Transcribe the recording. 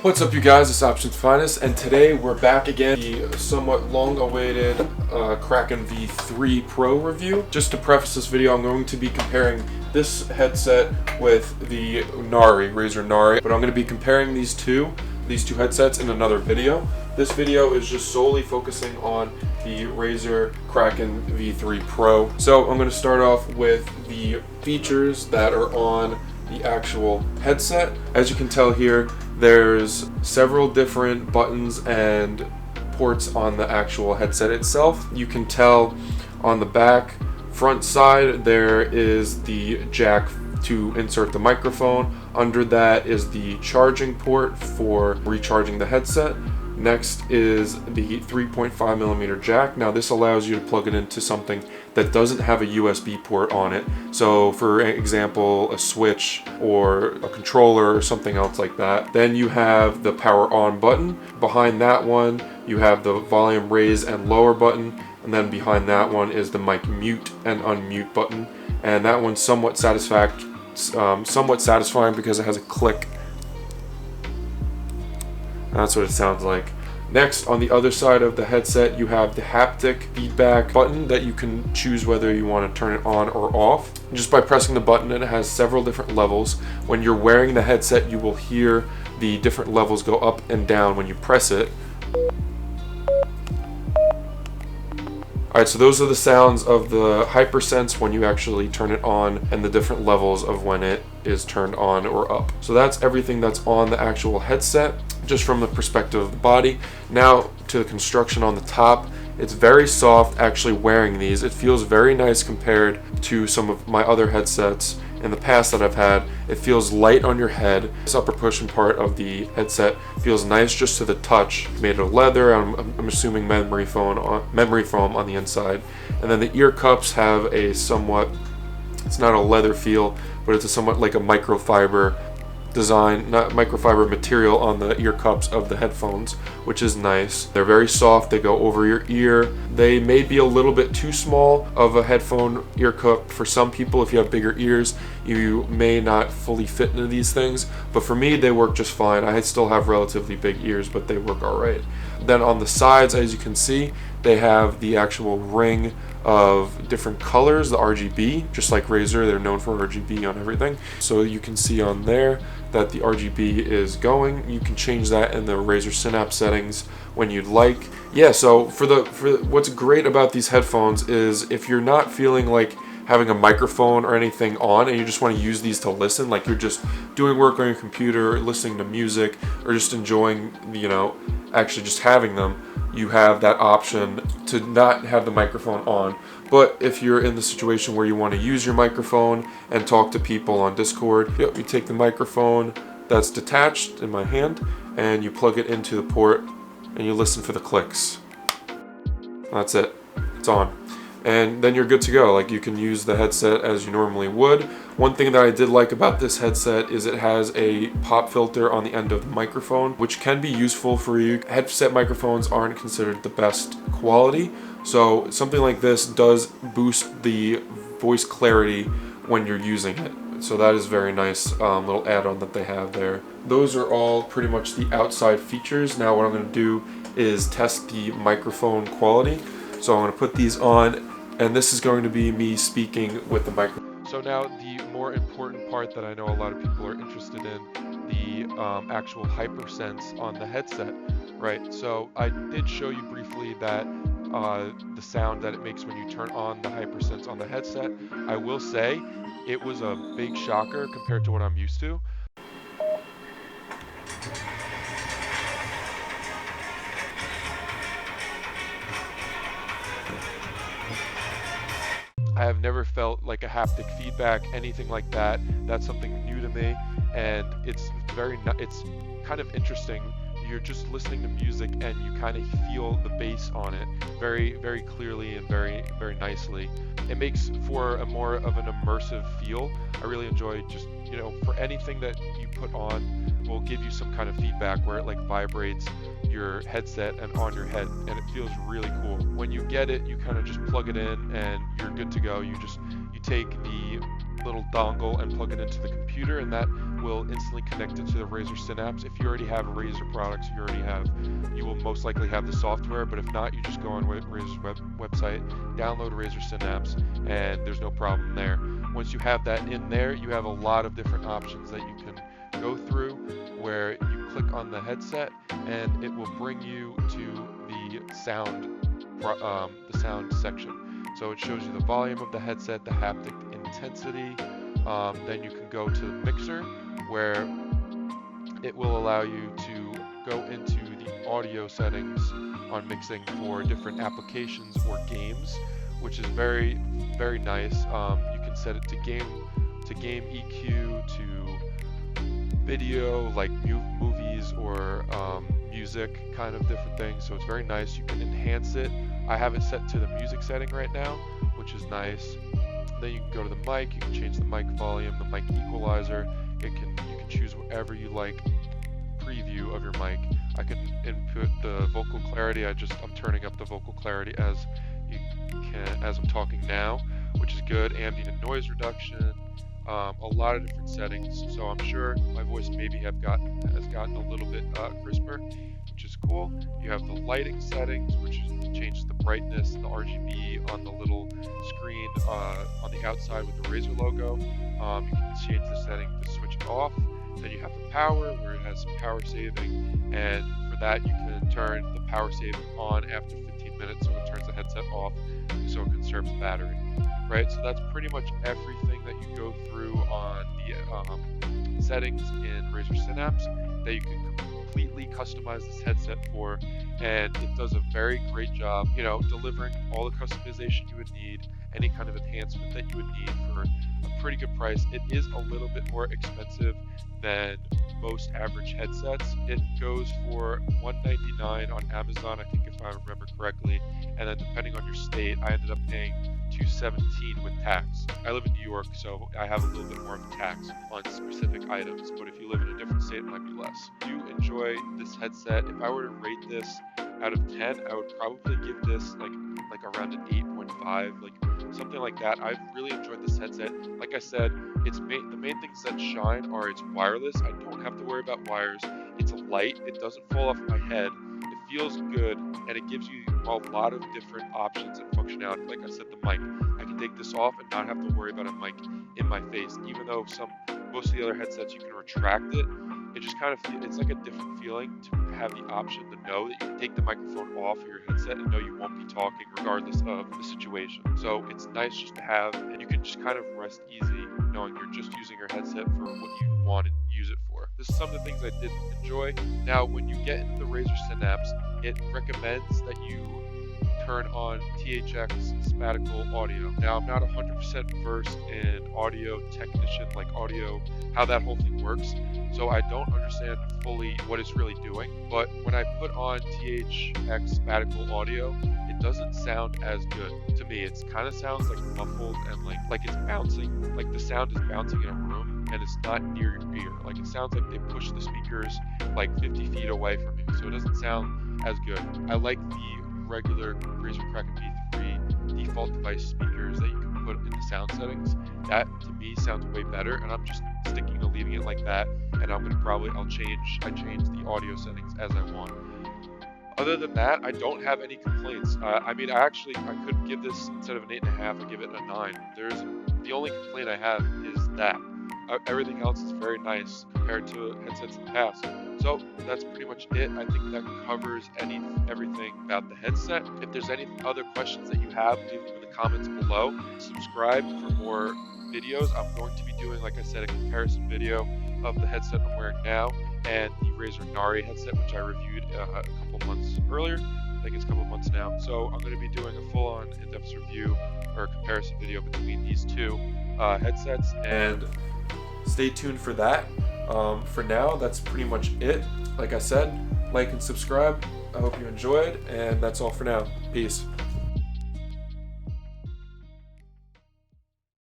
What's up, you guys? It's OptionsFinest, and today we're back again, the somewhat long-awaited Kraken V3 Pro review. Just to preface this video, I'm going to be comparing this headset with the Razer Nari, but I'm going to be comparing these two headsets in another video. This video is just solely focusing on the Razer Kraken V3 Pro. So I'm going to start off with the features that are on the actual headset. As you can tell here, there's several different buttons and ports on the actual headset itself. You can tell on the front side there is the jack to insert the microphone. Under that is the charging port for recharging the headset. Next is the 3.5mm jack. Now this allows you to plug it into something that doesn't have a USB port on it. So for example, a switch or a controller or something else like that. Then you have the power on button. Behind that one, you have the volume raise and lower button. And then behind that one is the mic mute and unmute button. And that one's somewhat satisfying because it has a click. That's what it sounds like. Next, on the other side of the headset, you have the haptic feedback button that you can choose whether you want to turn it on or off. Just by pressing the button, it has several different levels. When you're wearing the headset, you will hear the different levels go up and down when you press it. Alright, so those are the sounds of the Hypersense when you actually turn it on, and the different levels of when it is turned on or up. So that's everything that's on the actual headset, just from the perspective of the body. Now to the construction on the top. It's very soft actually wearing these. It feels very nice compared to some of my other headsets in the past that I've had. It feels light on your head. This upper cushion part of the headset feels nice just to the touch. Made of leather. I'm assuming memory foam on the inside. And then the ear cups have a somewhat, it's not a leather feel, but it's a somewhat like a microfiber design, not microfiber material on the ear cups of the headphones, which is nice. They're very soft, they go over your ear. They may be a little bit too small of a headphone ear cup for some people. If you have bigger ears, you may not fully fit into these things, but for me they work just fine. I still have relatively big ears, but they work alright. Then on the sides, as you can see, they have the actual ring of different colors, the RGB, just like Razer, they're known for RGB on everything. So you can see on there that the RGB is going. You can change that in the Razer Synapse settings when you'd like. Yeah, so for what's great about these headphones is if you're not feeling like having a microphone or anything on and you just want to use these to listen, like you're just doing work on your computer, listening to music, or just enjoying, actually just having them, you have that option to not have the microphone on. But if you're in the situation where you want to use your microphone and talk to people on Discord, you take the microphone that's detached in my hand and you plug it into the port and you listen for the clicks. That's it. It's on. And then you're good to go. Like, you can use the headset as you normally would. One thing that I did like about this headset is it has a pop filter on the end of the microphone, which can be useful for you. Headset microphones aren't considered the best quality, so something like this does boost the voice clarity when you're using it. So that is very nice little add-on that they have there. Those are all pretty much the outside features. Now what I'm going to do is test the microphone quality. So I'm going to put these on, and this is going to be me speaking with the microphone. So now the more important part that I know a lot of people are interested in, the actual Hypersense on the headset, right? So I did show you briefly that the sound that it makes when you turn on the Hypersense on the headset. I will say it was a big shocker compared to what I'm used to. I have never felt like a haptic feedback, anything like that. That's something new to me, and it's kind of interesting. You're just listening to music and you kind of feel the bass on it very, very clearly and very, very nicely. It makes for a more of an immersive feel. I really enjoy just, for anything that you put on will give you some kind of feedback where it like vibrates your headset and on your head, and it feels really cool. When you get it, you kind of just plug it in and you're good to go. You take the little dongle and plug it into the computer, and that will instantly connect it to the Razer Synapse. If you already have Razer products, you will most likely have the software, but if not, you just go on Razer's website, download Razer Synapse, and there's no problem there. Once you have that in there, you have a lot of different options that you can go through, where you click on the headset and it will bring you to the sound section. So it shows you the volume of the headset, the haptic intensity. Then you can go to the mixer, where it will allow you to go into the audio settings on mixing for different applications or games, which is very, very nice. You can set it to game EQ, to video, like movies or music, kind of different things. So it's very nice. You can enhance it. I have it set to the music setting right now, which is nice. Then you can go to the mic. You can change the mic volume, the mic equalizer. You can choose whatever you like. Preview of your mic. I can input the vocal clarity. I'm turning up the vocal clarity as I'm talking now, which is good. Ambient noise reduction. A lot of different settings, so I'm sure my voice maybe has gotten a little bit crisper, which is cool. You have the lighting settings, which changes the brightness, the RGB on the little screen on the outside with the Razer logo. You can change the setting to switch it off. Then you have the power, where it has some power saving, and for that you can turn the power saving on after 15 minutes, so it turns the headset off, so it conserves battery. Right, so that's pretty much everything that you go through on the settings in Razer Synapse that you can completely customize this headset for, and it does a very great job, delivering all the customization you would need, any kind of enhancement that you would need for a pretty good price. It is a little bit more expensive than most average headsets. It goes for $199 on Amazon, I think, if I remember correctly, and then depending on your state, I ended up paying $217 with tax. I live in New York, so I have a little bit more of a tax on specific items, but if you live in a different state, it might be less. I do enjoy this headset. If I were to rate this out of 10, I would probably give this like around an 8.5, like something like that. I've really enjoyed this headset. Like I said, the main things that shine are it's wireless. I don't have to worry about wires. It's light. It doesn't fall off my head. It feels good, and it gives you a lot of different options and functionality. Like I said, the mic. I can take this off and not have to worry about a mic in my face. Even though most of the other headsets you can retract it, it just kind of it's like a different feeling to have the option to know that you can take the microphone off of your headset and know you won't be talking regardless of the situation. So it's nice just to have, and you can just kind of rest easy knowing you're just using your headset for what you want to use it for. This is some of the things I did enjoy. Now, when you get into the Razer Synapse, it recommends that you turn on THX spatial audio. Now, I'm not 100% versed in audio technician, like audio, how that whole thing works, so I don't understand fully what it's really doing, but when I put on THX spatial audio, it doesn't sound as good to me. It kind of sounds like muffled and like it's bouncing, like the sound is bouncing in a room and it's not near your ear. Like it sounds like they push the speakers like 50 feet away from you, so it doesn't sound as good. I like the regular Razer Kraken V3 default device speakers that you can put in the sound settings. That to me sounds way better, and I'm just sticking to leaving it like that, and I'll change the audio settings as I want. Other than that, I don't have any complaints. I could give this, instead of an 8.5, I give it a 9. The only complaint I have is that. Everything else is very nice compared to headsets in the past. So that's pretty much it. I think that covers everything about the headset. If there's any other questions that you have, leave them in the comments below. Subscribe for more videos. I'm going to be doing, like I said, a comparison video of the headset I'm wearing now and the Razer Nari headset, which I reviewed a couple months earlier. I think it's a couple months now. So I'm going to be doing a full-on in-depth review or a comparison video between these two headsets, and stay tuned for that. For now, that's pretty much it. Like I said, like and subscribe. I hope you enjoyed, and that's all for now. Peace.